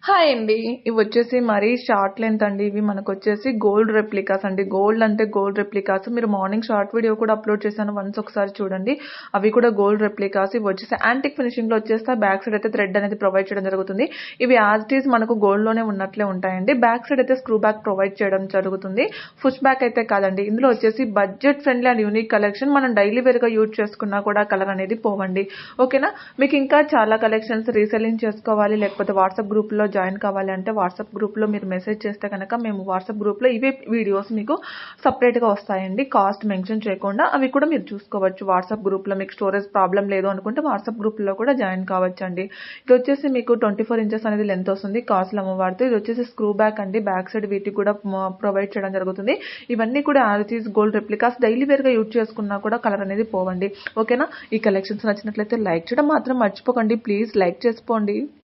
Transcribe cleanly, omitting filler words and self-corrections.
Hi అండి. ఇవొచ్చేసి మరీ short length అండి. ఇవి మనకొచ్చేసి గోల్డ్ రెప్లికాస్ అండి. గోల్డ్ అంటే గోల్డ్ రెప్లికాస్. మీరు మార్నింగ్ షార్ట్ వీడియో కూడా అప్‌లోడ్ చేశాను. వన్స్ ఒకసారి చూడండి. అవి కూడా గోల్డ్ రెప్లికాస్. ఇవొచ్చేసి యాంటిక్ ఫినిషింగ్‌లో వచ్చేస్తే బ్యాక్ సైడ్ అయితే థ్రెడ్ అనేది ప్రొవైడ్ చేయడం జరుగుతుంది. ఇవి యాజ్ ఇట్ ఈజ్ మనకు గోల్డ్‌లోనే ఉన్నట్లే ఉంటాయండి. బ్యాక్ సైడ్ అయితే స్క్రూ బ్యాక్ ప్రొవైడ్ చేయడం జరుగుతుంది. పుష్ బ్యాక్ అయితే కాదండి. ఇందులో వచ్చేసి budget friendly and unique collection. మనం డైలీ వేర్‌గా యూజ్ చేసుకున్నా కూడా కలర్ అనేది పోవండి. ఓకేనా? మీకు ఇంకా చాలా కలెక్షన్స్ రీసెల్లింగ్ చేసుకోవాలి, లేకపోతే వాట్సాప్ గ్రూప్‌లో జాయిన్ కావాలి అంటే వాట్సాప్ గ్రూప్‌లో మీరు మెసేజ్ చేస్తే కనుక మేము వాట్సాప్ గ్రూప్‌లో ఇవే వీడియోస్ మీకు సెపరేట్‌గా వస్తాయండి. కాస్ట్ మెన్షన్ చేయకుండా అవి కూడా మీరు చూసుకోవచ్చు. వాట్సాప్ గ్రూప్‌లో మీకు స్టోరేజ్ ప్రాబ్లమ్ లేదు అనుకుంటే వాట్సాప్ గ్రూప్‌లో కూడా జాయిన్ కావచ్చండి. ఇది వచ్చేసి మీకు 24 ఇంచెస్ అనేది లెంత్ వస్తుంది. కాస్ట్‌లో అమ్మవారితో. ఇది వచ్చేసి స్క్రూ బ్యాక్ అండి. బ్యాక్ సైడ్ వీటికి కూడా ప్రొవైడ్ చేయడం జరుగుతుంది. ఇవన్నీ కూడా as it is gold replicas. Daily వేర్‌గా యూజ్ చేసుకున్నా కూడా కలర్ అనేది పోవండి. ఓకేనా? ఈ కలెక్షన్స్ నచ్చినట్లయితే లైక్ చేయడం మాత్రం మర్చిపోకండి. ప్లీజ్ లైక్ చేసుకోండి.